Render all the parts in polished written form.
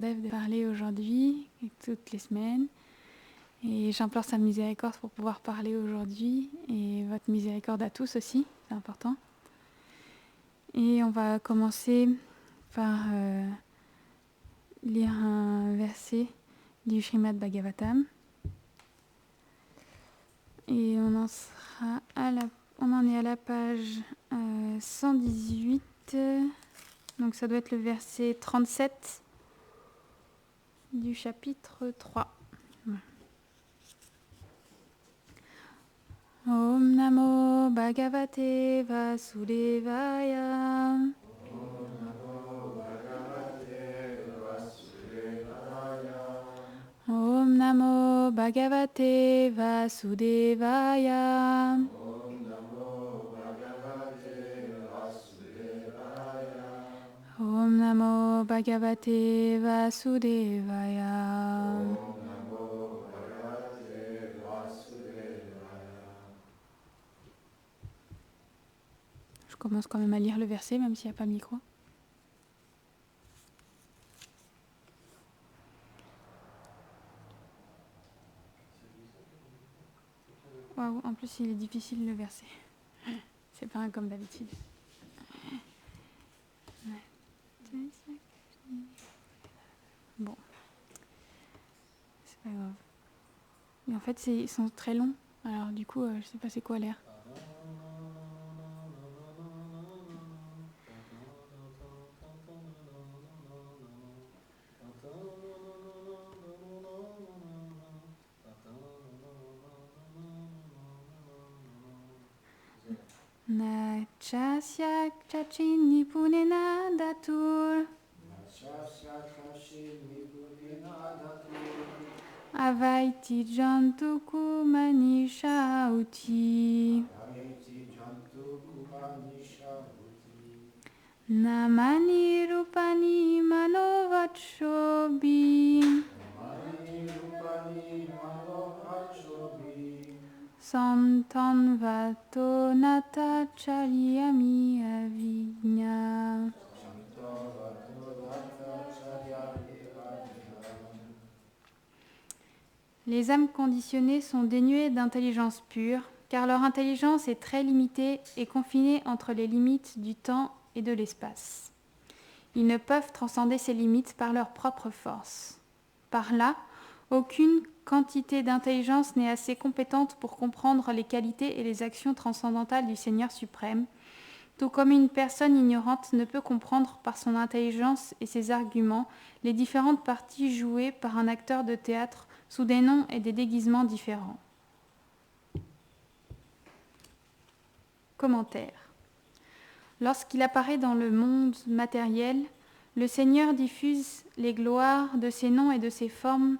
De parler aujourd'hui et toutes les semaines. Et j'implore sa miséricorde pour pouvoir parler aujourd'hui et votre miséricorde à tous aussi, c'est important. Et on va commencer par lire un verset du Srimad Bhagavatam. Et on en est à la page 118, donc ça doit être le verset 37 du chapitre 3. Om Namo Bhagavate Vasudevaya. Om Namo Bhagavate Vasudevaya. Om Namo Bhagavate Vasudevaya. Je commence quand même à lire le verset, même s'il n'y a pas de micro. Waouh, en plus il est difficile le verset. C'est pas comme d'habitude. Bon, c'est pas grave. Et en fait, ils sont très longs. Alors du coup, je sais pas c'est quoi l'air. Na chasya chachini punena datur avaiti jantu kumanisha uti namani rupani manovatshobi santan vato nata charyami avigna. Les âmes conditionnées sont dénuées d'intelligence pure, car leur intelligence est très limitée et confinée entre les limites du temps et de l'espace. Ils ne peuvent transcender ces limites par leur propre force. Par là, aucune quantité d'intelligence n'est assez compétente pour comprendre les qualités et les actions transcendantales du Seigneur suprême, tout comme une personne ignorante ne peut comprendre par son intelligence et ses arguments les différentes parties jouées par un acteur de théâtre sous des noms et des déguisements différents. Commentaire. Lorsqu'il apparaît dans le monde matériel, le Seigneur diffuse les gloires de ses noms et de ses formes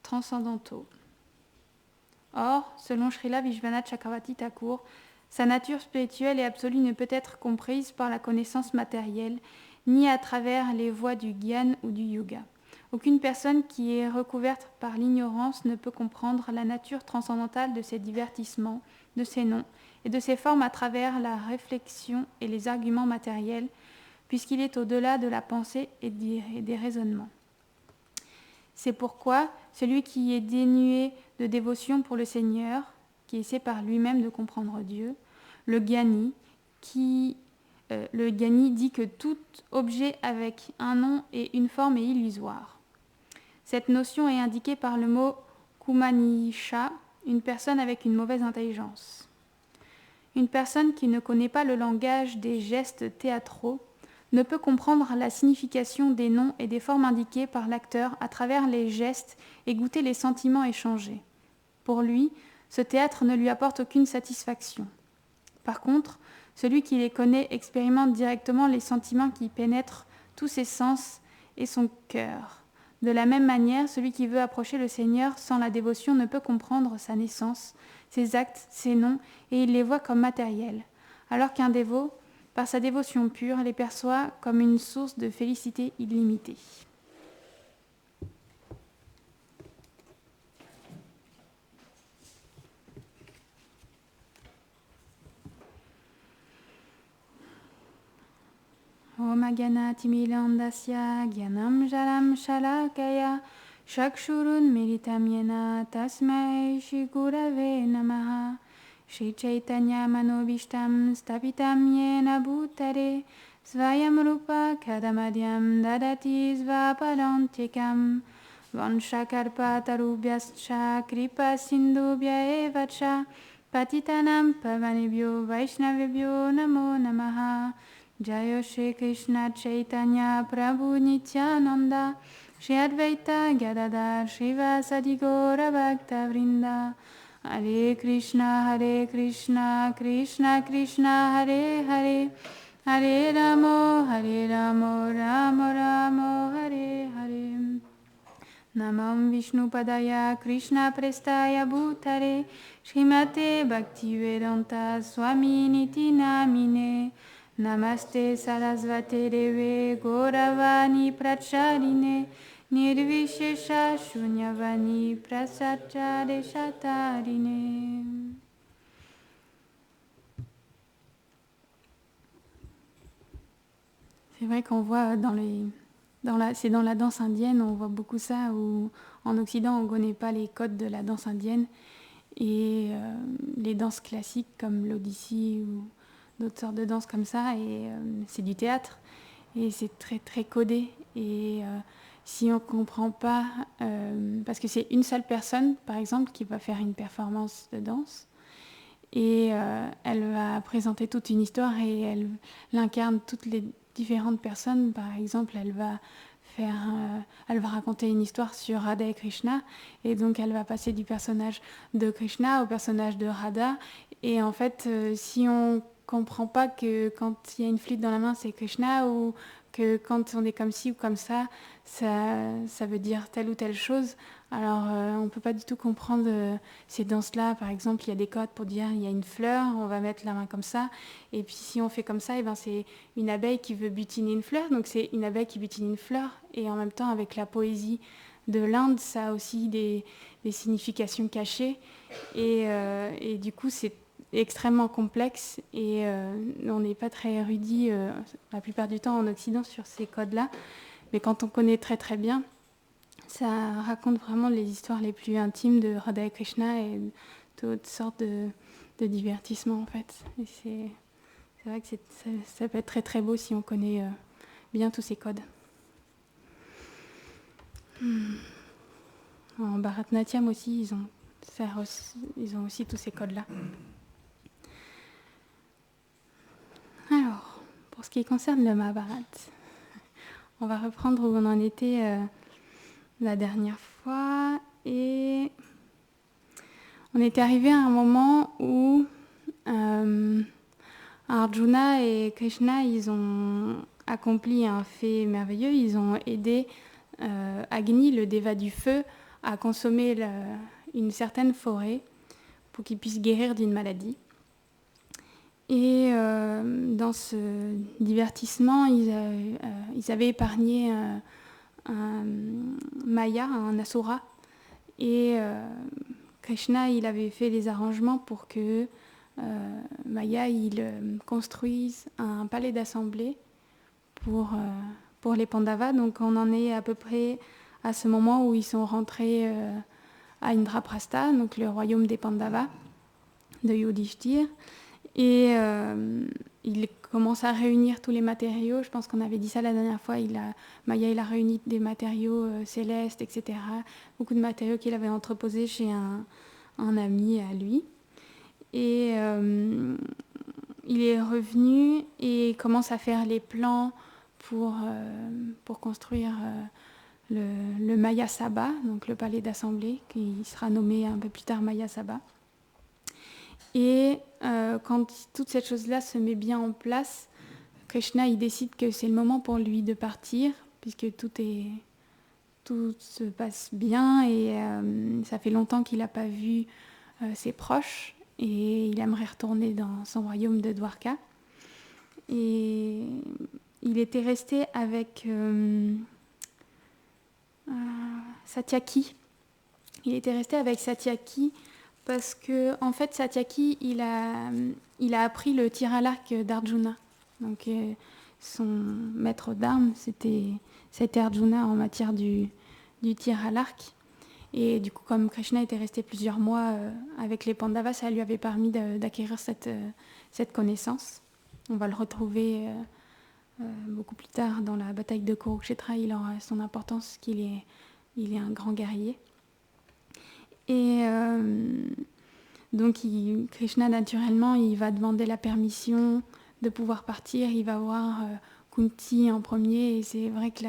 transcendantaux. Or, selon Srila Vishwanath Chakravarti Thakur, sa nature spirituelle et absolue ne peut être comprise par la connaissance matérielle, ni à travers les voies du Gyan ou du Yoga. Aucune personne qui est recouverte par l'ignorance ne peut comprendre la nature transcendantale de ces divertissements, de ces noms et de ces formes à travers la réflexion et les arguments matériels, puisqu'il est au-delà de la pensée et des raisonnements. C'est pourquoi celui qui est dénué de dévotion pour le Seigneur, qui essaie par lui-même de comprendre Dieu, le Gyani dit que tout objet avec un nom et une forme est illusoire. Cette notion est indiquée par le mot Kumanisha, une personne avec une mauvaise intelligence. Une personne qui ne connaît pas le langage des gestes théâtraux ne peut comprendre la signification des noms et des formes indiquées par l'acteur à travers les gestes et goûter les sentiments échangés. Pour lui, ce théâtre ne lui apporte aucune satisfaction. Par contre, celui qui les connaît expérimente directement les sentiments qui pénètrent tous ses sens et son cœur. De la même manière, celui qui veut approcher le Seigneur sans la dévotion ne peut comprendre sa naissance, ses actes, ses noms, et il les voit comme matériels, alors qu'un dévot, par sa dévotion pure, les perçoit comme une source de félicité illimitée. Om Agyanatimilandasya Gyanam Jalam Shalakaya Chakshurun Militam Yena Tasmai Shri Gurave Namaha Shri Chaitanya Manobishtam Stapitam Yena Bhutare Svayam Rupa Kadamadyam Dadati Svapadantikam Vanshakarpatarubhyascha Kripa Sindhubhya Evacha Patitanam Pavanebhyo Vaishnavebhyo Namo Namaha Jaya Shri Krishna Chaitanya Prabhu Nityananda Shri Advaita Gadadhar Srivasadi Gaura Bhakta Vrinda Hare Krishna Krishna Krishna Hare Hare Hare Ramo Ramo Ramo Hare Hare Namam Vishnu Padaya Krishna Prestaya Bhutare Srimate Bhaktivedanta Swami Niti Namine Namaste Sarasvate Deve Gauravani Pracharine Nirvishesha Shunyavani Prasachare Shatarine. C'est vrai qu'on voit c'est dans la danse indienne, on voit beaucoup ça, où en Occident on ne connaît pas les codes de la danse indienne et les danses classiques comme l'Odissi ou d'autres sortes de danses comme ça, et c'est du théâtre et c'est très très codé, et si on ne comprend pas, parce que c'est une seule personne par exemple qui va faire une performance de danse et elle va présenter toute une histoire et elle incarne toutes les différentes personnes. Par exemple, elle va raconter une histoire sur Radha et Krishna, et donc elle va passer du personnage de Krishna au personnage de Radha, et en fait si on comprend pas que quand il y a une flûte dans la main c'est Krishna, ou que quand on est comme ci ou comme ça veut dire telle ou telle chose, alors on ne peut pas du tout comprendre ces danses-là. Par exemple, il y a des codes pour dire il y a une fleur, on va mettre la main comme ça, et puis si on fait comme ça, et ben c'est une abeille qui veut butiner une fleur, donc c'est une abeille qui butine une fleur, et en même temps avec la poésie de l'Inde, ça a aussi des significations cachées, et du coup c'est extrêmement complexe, et on n'est pas très érudit la plupart du temps en Occident sur ces codes-là, mais quand on connaît très très bien, ça raconte vraiment les histoires les plus intimes de Radha et Krishna et toutes sortes de divertissements en fait. Et c'est vrai que ça peut être très très beau si on connaît bien tous ces codes. En Bharatanatyam aussi, ils ont aussi tous ces codes-là. Alors, pour ce qui concerne le Mahabharat, on va reprendre où on en était la dernière fois, et on était arrivé à un moment où Arjuna et Krishna, ils ont accompli un fait merveilleux, ils ont aidé Agni, le déva du feu, à consommer une certaine forêt pour qu'il puisse guérir d'une maladie. Et dans ce divertissement, ils avaient épargné un Maya, un Asura, et Krishna, il avait fait les arrangements pour que Maya, il construise un palais d'assemblée pour les Pandavas. Donc on en est à peu près à ce moment où ils sont rentrés à Indraprastha, donc le royaume des Pandavas, de Yudhishthir. Et il commence à réunir tous les matériaux. Je pense qu'on avait dit ça la dernière fois. Maya, il a réuni des matériaux célestes, etc. Beaucoup de matériaux qu'il avait entreposés chez un ami à lui. Et il est revenu et commence à faire les plans pour construire le Maya Sabha, donc le palais d'assemblée, qui sera nommé un peu plus tard Maya Sabha. Et quand toute cette chose-là se met bien en place, Krishna il décide que c'est le moment pour lui de partir, puisque tout se passe bien, et ça fait longtemps qu'il n'a pas vu ses proches, et il aimerait retourner dans son royaume de Dwarka. Et il était resté avec Satyaki. Il était resté avec Satyaki parce que, en fait, Satyaki, il a appris le tir à l'arc d'Arjuna. Donc, son maître d'armes, c'était Arjuna en matière du tir à l'arc. Et du coup, comme Krishna était resté plusieurs mois avec les Pandavas, ça lui avait permis d'acquérir cette connaissance. On va le retrouver beaucoup plus tard dans la bataille de Kurukshetra. Il aura son importance, qu'il est un grand guerrier. Et donc Krishna, naturellement, il va demander la permission de pouvoir partir. Il va voir Kunti en premier, et c'est vrai que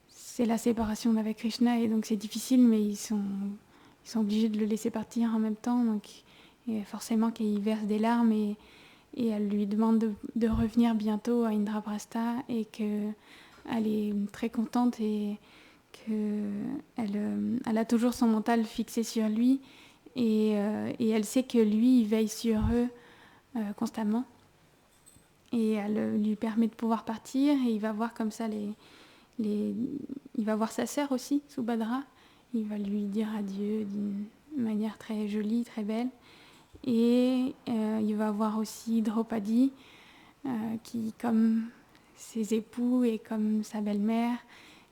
c'est la séparation avec Krishna, et donc c'est difficile, mais ils sont obligés de le laisser partir en même temps. Donc et forcément qu'il verse des larmes, et elle lui demande de revenir bientôt à Indraprastha, et qu'elle est très contente, et qu'elle a toujours son mental fixé sur lui, et elle sait que lui, il veille sur eux constamment, et elle lui permet de pouvoir partir, et il va voir comme ça il va voir sa sœur aussi, Subhadra. Il va lui dire adieu d'une manière très jolie, très belle. Et il va voir aussi Draupadi, qui, comme ses époux et comme sa belle-mère,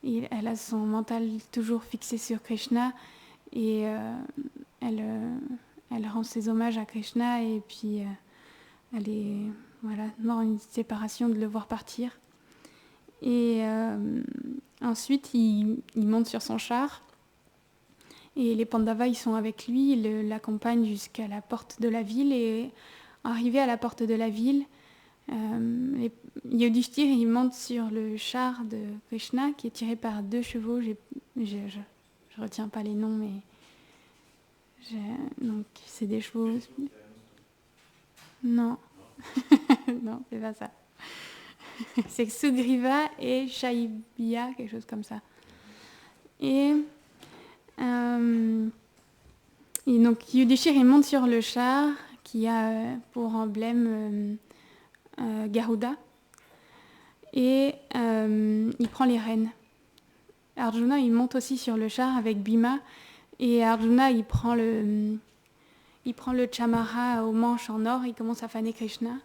elle a son mental toujours fixé sur Krishna, et elle rend ses hommages à Krishna, et puis elle est dans une séparation de le voir partir. Et ensuite, il monte sur son char, et les Pandavas, ils sont avec lui, ils l'accompagnent jusqu'à la porte de la ville, et arrivé à la porte de la ville, Yudhishthir, il monte sur le char de Krishna, qui est tiré par 2 chevaux. Je retiens pas les noms, mais donc c'est des chevaux. Non, non, c'est pas ça. C'est Sugriva et Shaibya, quelque chose comme ça. Et donc Yudhishthir, il monte sur le char qui a pour emblème Garuda, et il prend les rênes. Arjuna, il monte aussi sur le char avec Bhima, et Arjuna, il prend le chamara aux manches en or, il commence à faner Krishna,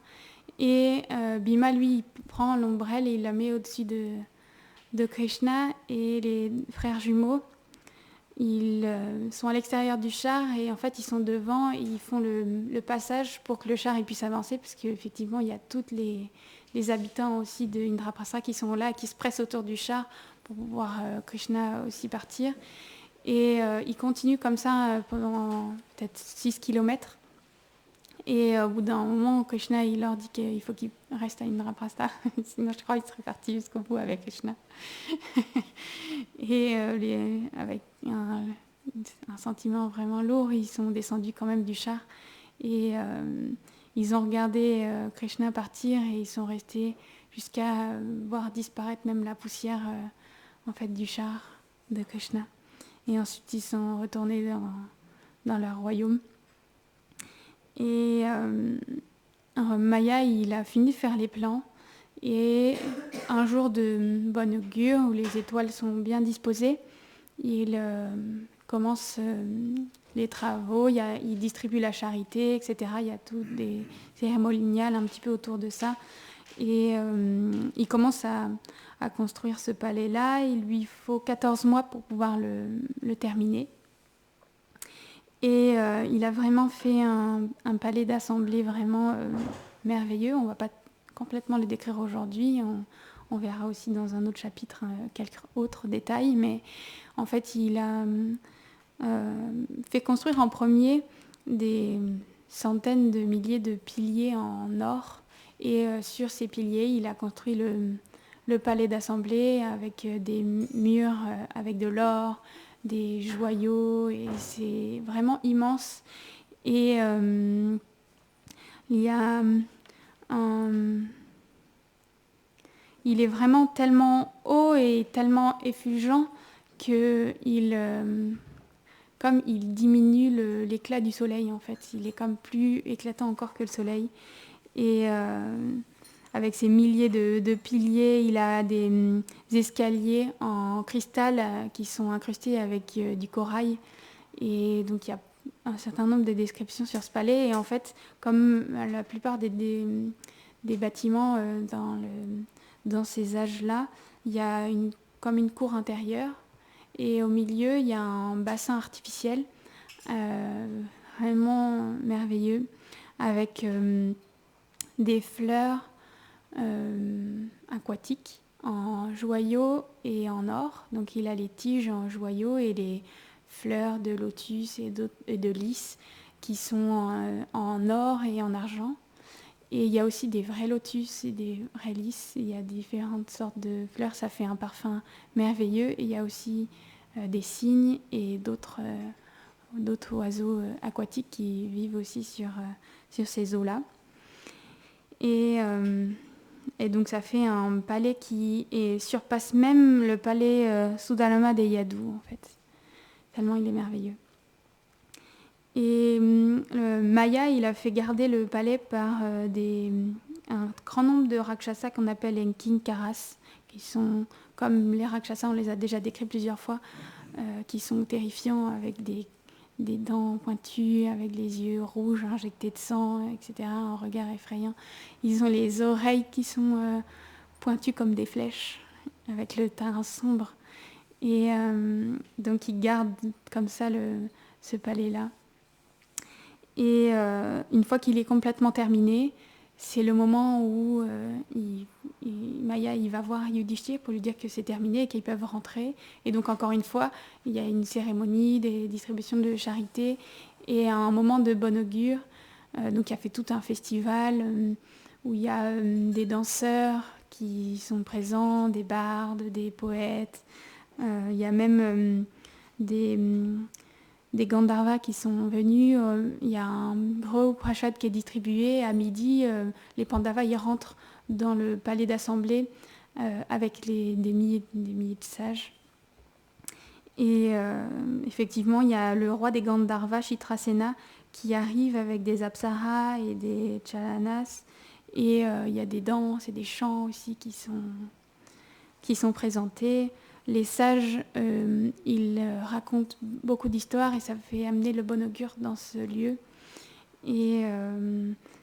et Bhima, lui, il prend l'ombrelle et il la met au-dessus de Krishna, et les frères jumeaux, ils sont à l'extérieur du char, et en fait ils sont devant, et ils font le passage pour que le char il puisse avancer, parce qu'effectivement il y a tous les habitants aussi de Indraprastha qui sont là, qui se pressent autour du char pour voir Krishna aussi partir. Et ils continuent comme ça pendant peut-être 6 kilomètres. Et au bout d'un moment, Krishna il leur dit qu'il faut qu'ils restent à Indraprastha, sinon je crois qu'ils seraient partis jusqu'au bout avec Krishna. Et avec un sentiment vraiment lourd, ils sont descendus quand même du char, et ils ont regardé Krishna partir, et ils sont restés jusqu'à voir disparaître même la poussière en fait du char de Krishna. Et ensuite ils sont retournés dans leur royaume. Et Maya, il a fini de faire les plans, et un jour de bonne augure où les étoiles sont bien disposées, il commence les travaux, il distribue la charité, etc. Il y a toutes des cérémoniales un petit peu autour de ça, et il commence à construire ce palais-là. Il lui faut 14 mois pour pouvoir le terminer. Et il a vraiment fait un palais d'assemblée vraiment merveilleux. On ne va pas complètement le décrire aujourd'hui. On verra aussi dans un autre chapitre quelques autres détails. Mais en fait, il a fait construire en premier des centaines de milliers de piliers en or. Et sur ces piliers, il a construit le palais d'assemblée avec des murs avec de l'or, des joyaux, et c'est vraiment immense. Et il y a il est vraiment tellement haut et tellement effulgent que comme il diminue l'éclat du soleil, en fait, il est comme plus éclatant encore que le soleil. Et avec ses milliers de piliers, il a des escaliers en cristal qui sont incrustés avec du corail. Et donc il y a un certain nombre de descriptions sur ce palais. Et en fait, comme la plupart des bâtiments dans ces âges-là, il y a comme une cour intérieure et au milieu, il y a un bassin artificiel vraiment merveilleux avec des fleurs aquatiques en joyaux et en or. Donc il a les tiges en joyaux et les fleurs de lotus et de lys qui sont en or et en argent. Et il y a aussi des vrais lotus et des vrais lys. Il y a différentes sortes de fleurs. Ça fait un parfum merveilleux. Et il y a aussi des cygnes et d'autres oiseaux aquatiques qui vivent aussi sur ces eaux-là. Et donc ça fait un palais qui surpasse même le palais Sudalama des Yadu, en fait. Tellement il est merveilleux. Et Maya, il a fait garder le palais par un grand nombre de rakshasas qu'on appelle les kinkaras, qui sont, comme les rakshasas, on les a déjà décrits plusieurs fois, qui sont terrifiants avec des dents pointues, avec les yeux rouges injectés de sang, etc., un regard effrayant. Ils ont les oreilles qui sont pointues comme des flèches, avec le teint sombre. Et donc ils gardent comme ça ce palais-là. Et une fois qu'il est complètement terminé, c'est le moment où Maya il va voir Yudhishthir pour lui dire que c'est terminé et qu'ils peuvent rentrer. Et donc encore une fois, il y a une cérémonie, des distributions de charité et un moment de bon augure. Donc il y a fait tout un festival où il y a des danseurs qui sont présents, des bardes, des poètes. Il y a même des Gandharvas qui sont venus. Il y a un gros prashad qui est distribué. À midi, les Pandavas y rentrent dans le palais d'assemblée avec des milliers de sages. Et effectivement, il y a le roi des Gandharvas, Chitrasena, qui arrive avec des apsaras et des chalanas. Et il y a des danses et des chants aussi qui sont présentés. Les sages, ils racontent beaucoup d'histoires et ça fait amener le bon augure dans ce lieu. Et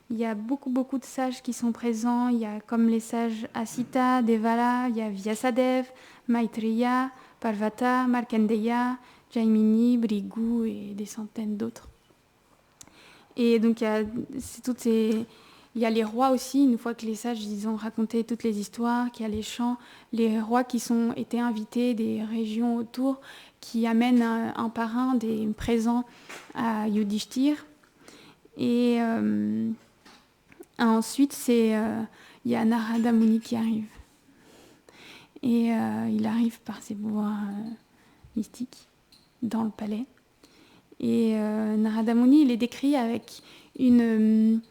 il y a beaucoup de sages qui sont présents. Il y a comme les sages Asita, Devala, il y a Vyasadev, Maitreya, Parvata, Markandeya, Jaimini, Brigu et des centaines d'autres. Et donc il y a les rois aussi, une fois que les sages ils ont raconté toutes les histoires, qu'il y a les chants, les rois qui sont été invités des régions autour, qui amènent un par un des présents à Yudhishthir. Et ensuite, il y a Narada Muni qui arrive. Et il arrive par ses pouvoirs mystiques dans le palais. Et Narada Muni, il est décrit avec une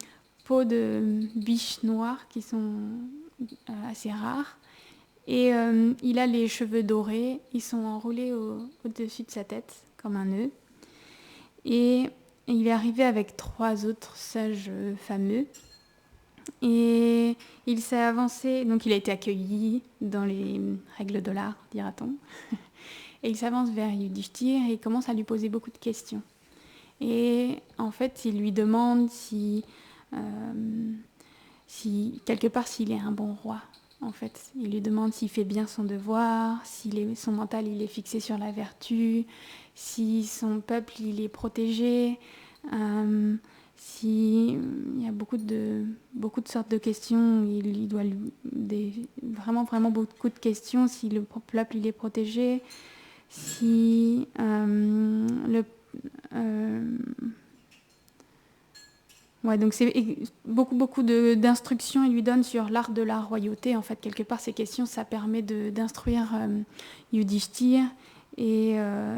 peau de biche noire qui sont assez rares. Et il a les cheveux dorés, ils sont enroulés au-dessus de sa tête, comme un nœud. Et il est arrivé avec 3 autres sages fameux. Et il s'est avancé, donc il a été accueilli dans les règles de l'art, dira-t-on. Et il s'avance vers Yudhishthir et il commence à lui poser beaucoup de questions. Et en fait, il lui demande si quelque part, s'il est un bon roi. En fait, il lui demande s'il fait bien son devoir, si son mental il est fixé sur la vertu, si son peuple il est protégé, il y a beaucoup de sortes de questions. Il doit vraiment beaucoup de questions. Si le peuple il est protégé, si ouais, donc c'est beaucoup d'instructions il lui donne sur l'art de la royauté. En fait, quelque part, ces questions, ça permet d'instruire Yudhishthir. Et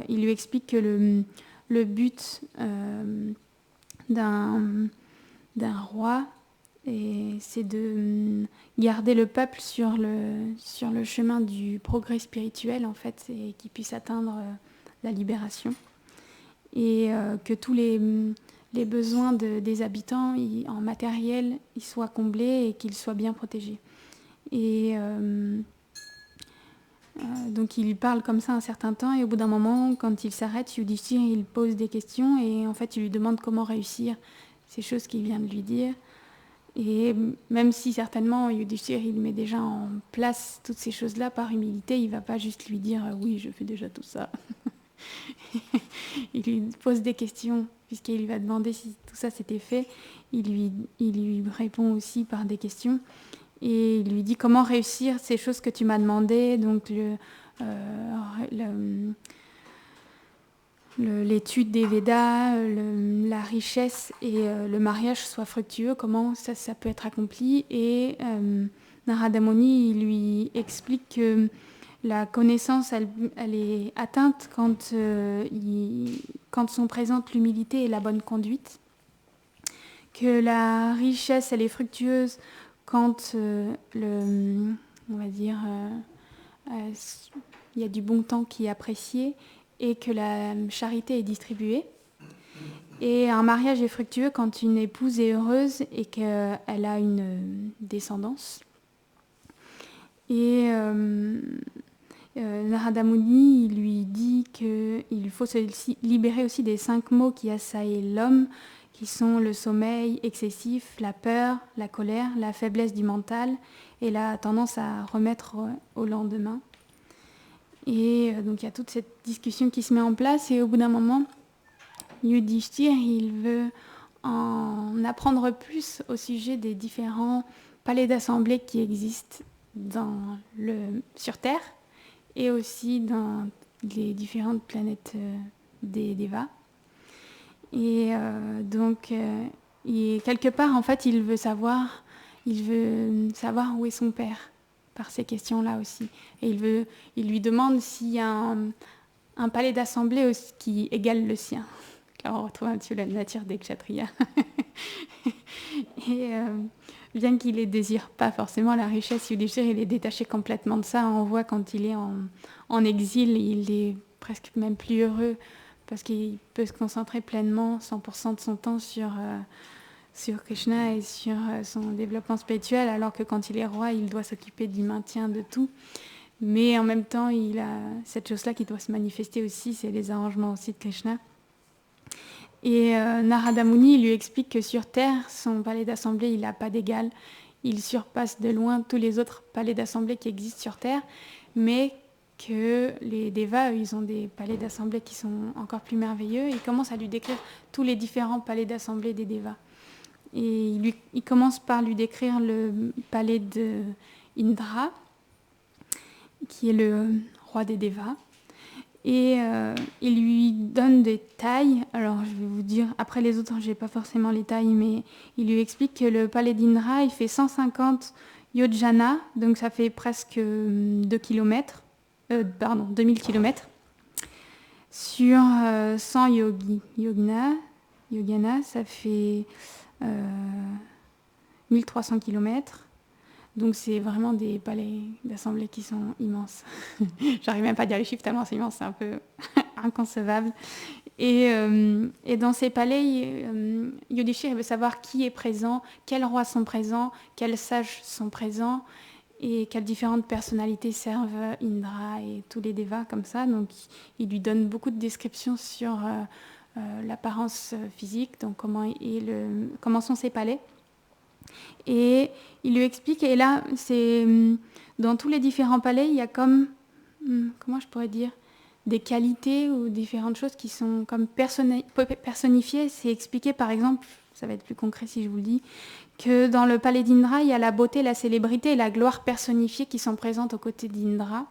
il lui explique que le but d'un roi, c'est de garder le peuple sur le chemin du progrès spirituel, en fait, et qu'il puisse atteindre la libération. Et que tous les besoins des habitants en matériel ils soient comblés et qu'ils soient bien protégés. Et donc il parle comme ça un certain temps et au bout d'un moment, quand il s'arrête, Yudhishthir il pose des questions et en fait il lui demande comment réussir ces choses qu'il vient de lui dire. Et même si certainement Yudhishthir il met déjà en place toutes ces choses-là par humilité, il ne va pas juste lui dire oui, je fais déjà tout ça. Il lui pose des questions, puisqu'il lui va demander si tout ça s'était fait. Il lui répond aussi par des questions. Et il lui dit comment réussir ces choses que tu m'as demandé, donc l'étude des Védas, la richesse et le mariage soient fructueux, comment ça peut être accompli. Et Narada Muni il lui explique que la connaissance, elle est atteinte quand sont présentes l'humilité et la bonne conduite, que la richesse, elle est fructueuse quand on va dire, il y a du bon temps qui est apprécié et que la charité est distribuée. Et un mariage est fructueux quand une épouse est heureuse et qu'elle a une descendance. Et Narada Muni il lui dit qu'il faut se libérer aussi des 5 maux qui assaillent l'homme, qui sont le sommeil excessif, la peur, la colère, la faiblesse du mental et la tendance à remettre au lendemain. Et donc il y a toute cette discussion qui se met en place et au bout d'un moment, Yudhishthir il veut en apprendre plus au sujet des différents palais d'assemblée qui existent sur Terre et aussi dans les différentes planètes des Devas. Et donc, quelque part, en fait, il veut savoir où est son père, par ces questions-là aussi. Et il lui demande s'il y a un palais d'assemblée qui égale le sien. Là, on retrouve un petit peu la nature des kshatriyas. Et bien qu'il ne désire pas forcément la richesse, Yudhishthir, il est détaché complètement de ça. On voit quand il est en exil, il est presque même plus heureux parce qu'il peut se concentrer pleinement, 100% de son temps sur Krishna et sur son développement spirituel, alors que quand il est roi, il doit s'occuper du maintien de tout. Mais en même temps, il a cette chose-là qui doit se manifester aussi, c'est les arrangements aussi de Krishna. Et Narada Muni lui explique que sur Terre, son palais d'assemblée, il n'a pas d'égal. Il surpasse de loin tous les autres palais d'assemblée qui existent sur Terre, mais que les Devas, ils ont des palais d'assemblée qui sont encore plus merveilleux. Il commence à lui décrire tous les différents palais d'assemblée des Devas. Et il commence par lui décrire le palais de Indra, qui est le roi des Devas. Et il lui donne des tailles. Alors je vais vous dire, après les autres, je n'ai pas forcément les tailles, mais il lui explique que le palais d'Indra, il fait 150 yojana, donc ça fait presque 2000 km, sur 100 yogana, ça fait 1300 km. Donc c'est vraiment des palais d'assemblée qui sont immenses. J'arrive même pas à dire les chiffres tellement c'est immense, c'est un peu inconcevable. Et dans ces palais, Yudhishthir veut savoir qui est présent, quels rois sont présents, quels sages sont présents et quelles différentes personnalités servent Indra et tous les devas comme ça. Donc il lui donne beaucoup de descriptions sur l'apparence physique, donc comment sont ces palais. Et il lui explique, et là, dans tous les différents palais, il y a comment je pourrais dire, des qualités ou différentes choses qui sont comme personnifiées. C'est expliqué, par exemple, ça va être plus concret si je vous le dis, que dans le palais d'Indra, il y a la beauté, la célébrité et la gloire personnifiée qui sont présentes aux côtés d'Indra.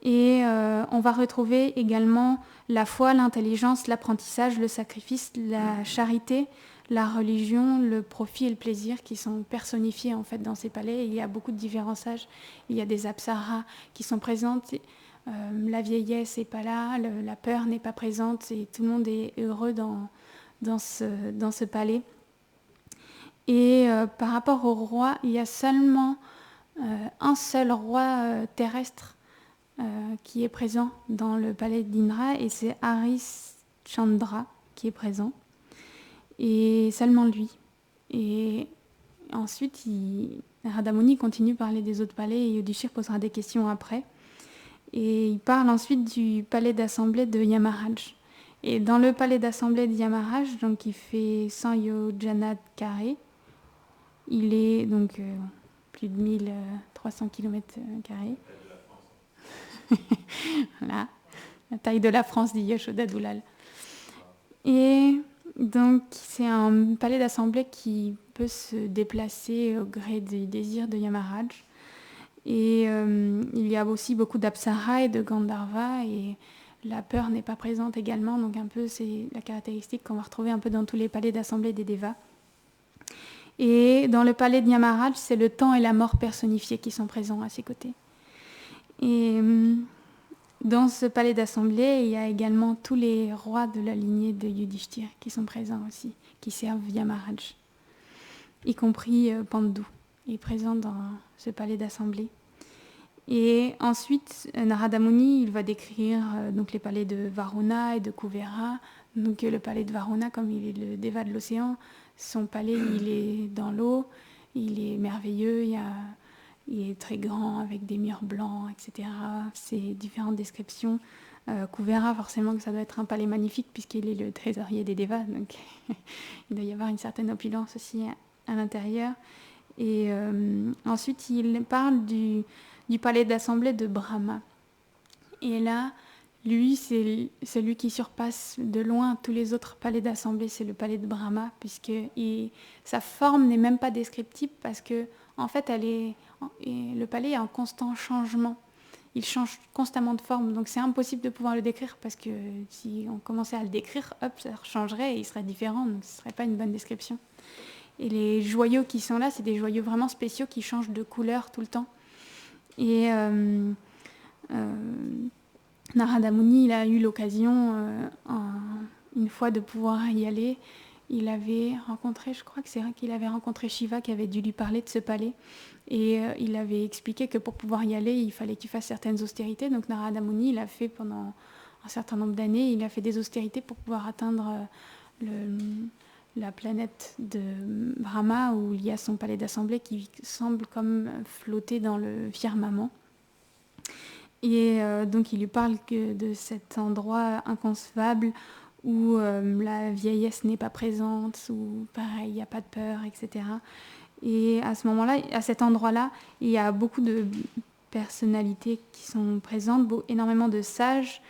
Et on va retrouver également la foi, l'intelligence, l'apprentissage, le sacrifice, la charité, la religion, le profit et le plaisir qui sont personnifiés en fait dans ces palais. Et il y a beaucoup de différents sages. Il y a des apsaras qui sont présentes. La vieillesse n'est pas là, la peur n'est pas présente et tout le monde est heureux dans ce palais. Et par rapport au roi, il y a seulement un seul roi terrestre qui est présent dans le palais d'Indra et c'est Harishchandra qui est présent. Et seulement lui. Et ensuite, Narada Muni continue à parler des autres palais et Yudhishthir posera des questions après. Et il parle ensuite du palais d'assemblée de Yamaraj. Et dans le palais d'assemblée de Yamaraj, donc il fait 100 yojana carrés, Il est donc plus de 1300 km². Voilà, la taille de la France, dit Yashoda Doulal. Et donc, c'est un palais d'assemblée qui peut se déplacer au gré des désirs de Yamaraj. Et il y a aussi beaucoup d'Apsara et de Gandharva, et la peur n'est pas présente également, donc un peu c'est la caractéristique qu'on va retrouver un peu dans tous les palais d'assemblée des Devas. Et dans le palais de Yamaraj, c'est le temps et la mort personnifiés qui sont présents à ses côtés. Et dans ce palais d'assemblée, il y a également tous les rois de la lignée de Yudhishthir qui sont présents aussi, qui servent Yamaraj, y compris Pandu, est présent dans ce palais d'assemblée. Et ensuite, Narada Muni, il va décrire donc les palais de Varuna et de Kuvera. Donc le palais de Varuna, comme il est le déva de l'océan, son palais, il est dans l'eau, il est merveilleux, il est très grand avec des murs blancs, etc. C'est différentes descriptions. Kuvera, forcément que ça doit être un palais magnifique puisqu'il est le trésorier des Devas, donc il doit y avoir une certaine opulence aussi à l'intérieur. Et ensuite, il parle du palais d'assemblée de Brahma. Et là, lui, c'est celui qui surpasse de loin tous les autres palais d'assemblée, c'est le palais de Brahma, puisque sa forme n'est même pas descriptive, parce que en fait, le palais est en constant changement. Il change constamment de forme, donc c'est impossible de pouvoir le décrire, parce que si on commençait à le décrire, hop, ça changerait et il serait différent, donc ce ne serait pas une bonne description. Et les joyaux qui sont là, c'est des joyaux vraiment spéciaux qui changent de couleur tout le temps. Et Narada Muni, il a eu l'occasion une fois de pouvoir y aller. Il avait rencontré, je crois que c'est vrai qu'il avait rencontré Shiva qui avait dû lui parler de ce palais. Et il avait expliqué que pour pouvoir y aller, il fallait qu'il fasse certaines austérités. Donc Narada Muni, il a fait pendant un certain nombre d'années, il a fait des austérités pour pouvoir atteindre la planète de Brahma, où il y a son palais d'assemblée qui semble comme flotter dans le firmament. Et donc il lui parle que de cet endroit inconcevable où la vieillesse n'est pas présente, où pareil, il n'y a pas de peur, etc. Et à ce moment-là, à cet endroit-là, il y a beaucoup de personnalités qui sont présentes, énormément de sages.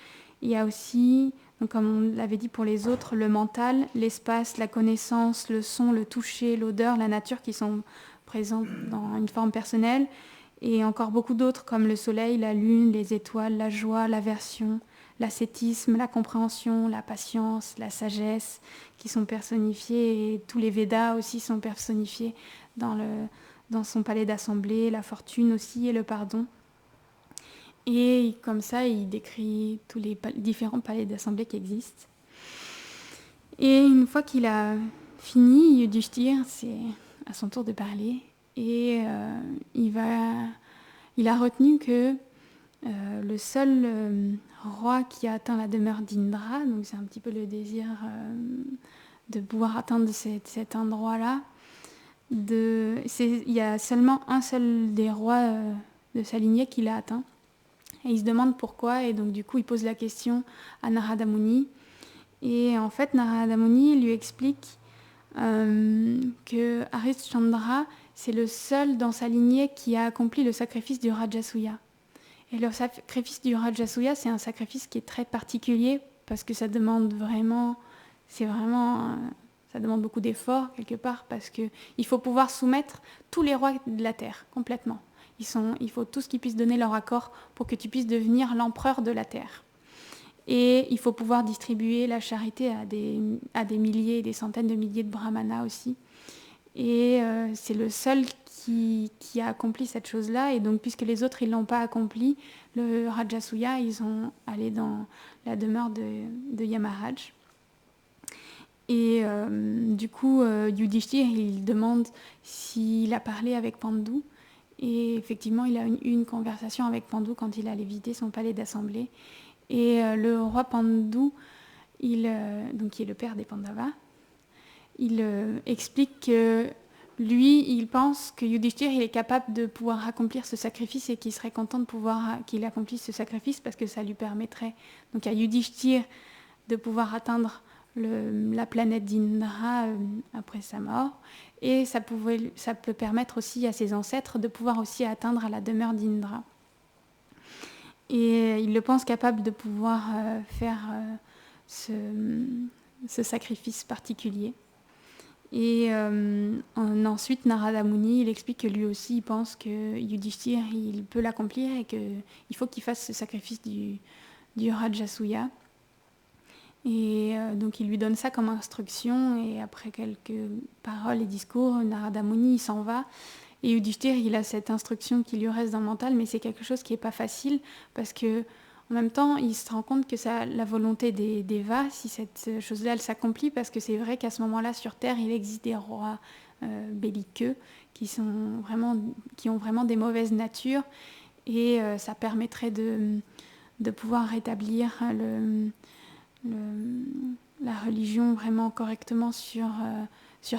Il y a aussi, donc comme on l'avait dit pour les autres, le mental, l'espace, la connaissance, le son, le toucher, l'odeur, la nature qui sont présents dans une forme personnelle. Et encore beaucoup d'autres comme le soleil, la lune, les étoiles, la joie, l'aversion, l'ascétisme, la compréhension, la patience, la sagesse, qui sont personnifiés, et tous les Védas aussi sont personnifiés dans son palais d'assemblée, la fortune aussi et le pardon. Et comme ça, il décrit tous les différents palais d'assemblée qui existent. Et une fois qu'il a fini, Yudhishthir, c'est à son tour de parler. Et il a retenu que le seul roi qui a atteint la demeure d'Indra, donc c'est un petit peu le désir de pouvoir atteindre cet endroit-là, il y a seulement un seul des rois de sa lignée qui l'a atteint. Et il se demande pourquoi, et donc du coup il pose la question à Narada Muni. Et en fait, Narada Muni lui explique que Harishchandra, c'est le seul dans sa lignée qui a accompli le sacrifice du Rajasuya. Et le sacrifice du Rajasuya, c'est un sacrifice qui est très particulier parce que ça demande ça demande beaucoup d'efforts quelque part, parce qu'il faut pouvoir soumettre tous les rois de la terre complètement. Il faut tous qu'ils puissent donner leur accord pour que tu puisses devenir l'empereur de la terre. Et il faut pouvoir distribuer la charité à des milliers, des centaines de milliers de brahmanas aussi. Et c'est le seul qui a accompli cette chose-là. Et donc, puisque les autres, ils ne l'ont pas accompli, le Rajasuya, ils sont allés dans la demeure de Yamaraj. Et du coup, Yudhishthir, il demande s'il a parlé avec Pandu. Et effectivement, il a eu une conversation avec Pandu quand il allait visiter son palais d'assemblée. Et le roi Pandu, donc qui est le père des Pandavas, il explique que lui, il pense que Yudhishthir, il est capable de pouvoir accomplir ce sacrifice et qu'il serait content de pouvoir qu'il accomplisse ce sacrifice parce que ça lui permettrait donc à Yudhishthir de pouvoir atteindre la planète d'Indra après sa mort. et ça peut permettre aussi à ses ancêtres de pouvoir aussi atteindre à la demeure d'Indra. Et il le pense capable de pouvoir faire ce sacrifice particulier. Et ensuite, Narada Muni, il explique que lui aussi, il pense que Yudhishthir, il peut l'accomplir et qu'il faut qu'il fasse ce sacrifice du Rajasuya. Et donc, il lui donne ça comme instruction. Et après quelques paroles et discours, Narada Muni, il s'en va. Et Yudhishthir, il a cette instruction qui lui reste dans le mental, mais c'est quelque chose qui n'est pas facile parce que en même temps, il se rend compte que la volonté des Devas, si cette chose-là, elle s'accomplit, parce que c'est vrai qu'à ce moment-là, sur Terre, il existe des rois belliqueux qui ont vraiment des mauvaises natures, et ça permettrait de pouvoir rétablir la religion vraiment correctement sur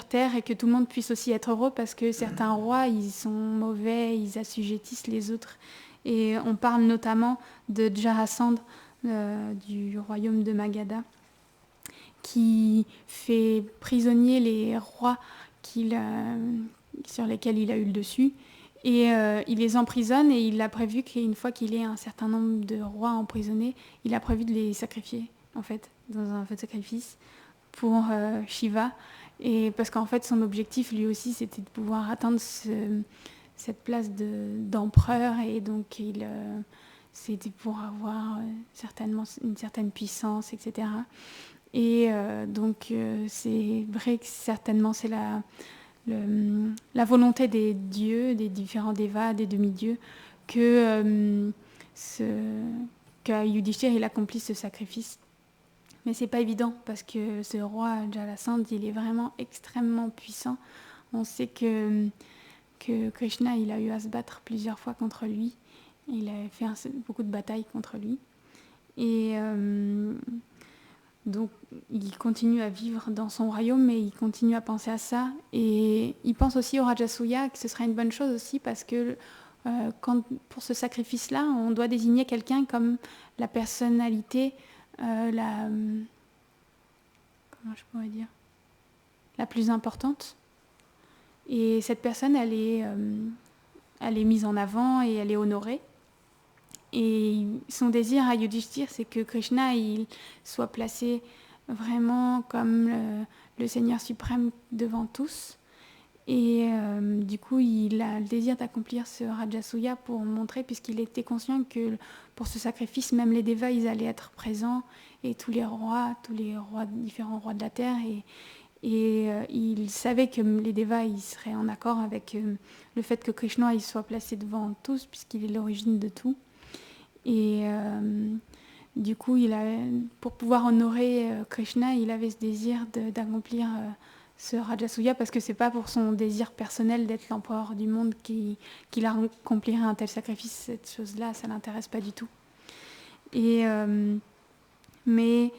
Terre, et que tout le monde puisse aussi être heureux, parce que certains rois, ils sont mauvais, ils assujettissent les autres. Et on parle notamment de Jarasandh du royaume de Magadha, qui fait prisonnier les rois sur lesquels il a eu le dessus. Et il les emprisonne, et il a prévu qu'une fois qu'il ait un certain nombre de rois emprisonnés, il a prévu de les sacrifier, en fait, dans un feu de sacrifice pour Shiva. Et parce qu'en fait, son objectif, lui aussi, c'était de pouvoir atteindre cette place d'empereur, et donc c'était pour avoir certainement une certaine puissance, etc. Et donc c'est vrai que certainement c'est la volonté des dieux, des différents devas, des demi-dieux, que Yudhishthir il accomplit ce sacrifice. Mais c'est pas évident, parce que ce roi Jarasandh, il est vraiment extrêmement puissant. On sait que Krishna, il a eu à se battre plusieurs fois contre lui. Il a fait beaucoup de batailles contre lui. Et donc, il continue à vivre dans son royaume, mais il continue à penser à ça. Et il pense aussi au Rajasuya, que ce serait une bonne chose aussi, parce que pour ce sacrifice-là, on doit désigner quelqu'un comme la personnalité, comment je pourrais dire, la plus importante. Et cette personne, elle est mise en avant et elle est honorée. Et son désir à Yudhishthir, c'est que Krishna il soit placé vraiment comme le Seigneur suprême devant tous. Et du coup, il a le désir d'accomplir ce Rajasuya pour montrer, puisqu'il était conscient que pour ce sacrifice, même les Devas, ils allaient être présents, et tous les rois, différents rois de la terre. Et il savait que les Devas ils seraient en accord avec le fait que Krishna il soit placé devant tous, puisqu'il est l'origine de tout. Et du coup, pour pouvoir honorer Krishna, il avait ce désir d'accomplir ce Rajasuya, parce que c'est pas pour son désir personnel d'être l'empereur du monde qu'il accomplirait un tel sacrifice. Cette chose-là, ça l'intéresse pas du tout. Et mais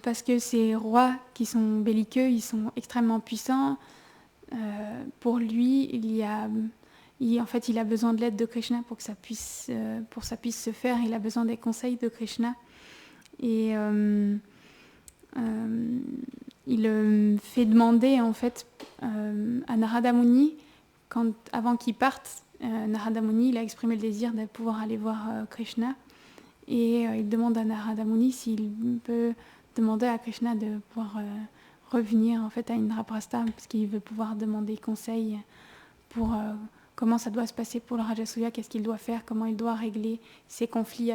parce que ces rois qui sont belliqueux, ils sont extrêmement puissants. Pour lui, il a besoin de l'aide de Krishna pour que ça puisse se faire. Il a besoin des conseils de Krishna. Et il fait demander en fait à Narada Muni, avant qu'il parte. Narada Muni, il a exprimé le désir de pouvoir aller voir Krishna. Et il demande à Narada Muni s'il peut demander à Krishna de pouvoir revenir en fait à Indraprastha, parce qu'il veut pouvoir demander conseil pour comment ça doit se passer pour le Rajasuya, qu'est-ce qu'il doit faire, comment il doit régler ses conflits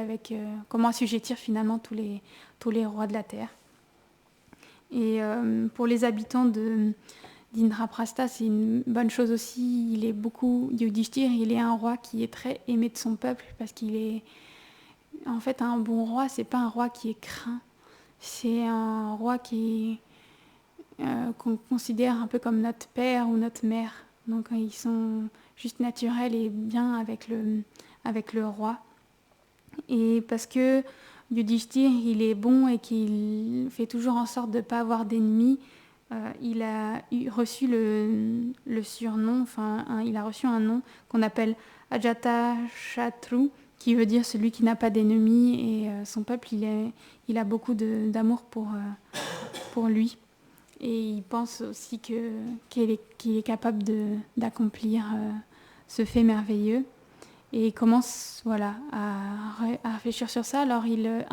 comment assujettir finalement tous les rois de la terre. Et pour les habitants d'Indraprastha, c'est une bonne chose aussi. Yudhishthir, il est un roi qui est très aimé de son peuple, parce qu'il est en fait un bon roi. C'est pas un roi qui est craint, c'est un roi qu'on considère un peu comme notre père ou notre mère. Donc ils sont juste naturels et bien avec le roi. Et parce que Yudhishthir, il est bon et qu'il fait toujours en sorte de ne pas avoir d'ennemis, il a reçu le surnom, il a reçu un nom qu'on appelle Ajatashatru, qui veut dire celui qui n'a pas d'ennemis, et son peuple, il a beaucoup d'amour pour lui. Et il pense aussi qu'il est capable d'accomplir ce fait merveilleux. Et il commence à réfléchir sur ça. Alors il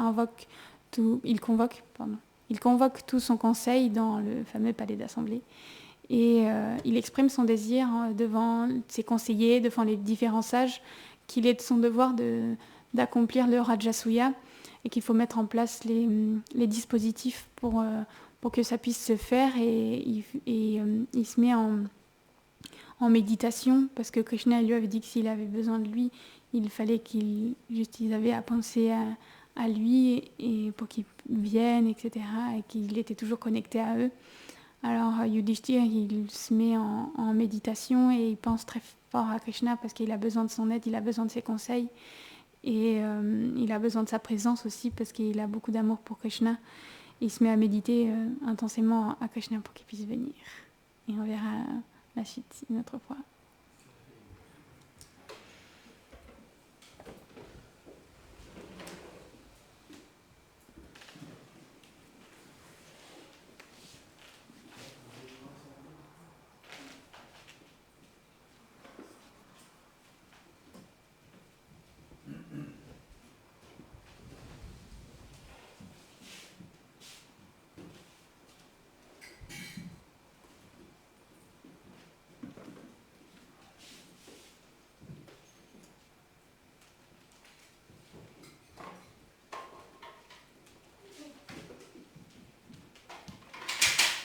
convoque tout son conseil dans le fameux palais d'assemblée. Et il exprime son désir devant ses conseillers, devant les différents sages, qu'il est de son devoir d'accomplir le Rajasuya et qu'il faut mettre en place les dispositifs pour que ça puisse se faire. Et il se met en méditation parce que Krishna lui avait dit que s'il avait besoin de lui, il fallait qu'ils avaient à penser à lui et pour qu'il vienne, etc. et qu'il était toujours connecté à eux. Alors Yudhishthir, il se met en méditation et il pense très fort à Krishna parce qu'il a besoin de son aide, il a besoin de ses conseils et il a besoin de sa présence aussi parce qu'il a beaucoup d'amour pour Krishna. Il se met à méditer intensément à Krishna pour qu'il puisse venir. Et on verra la suite une autre fois.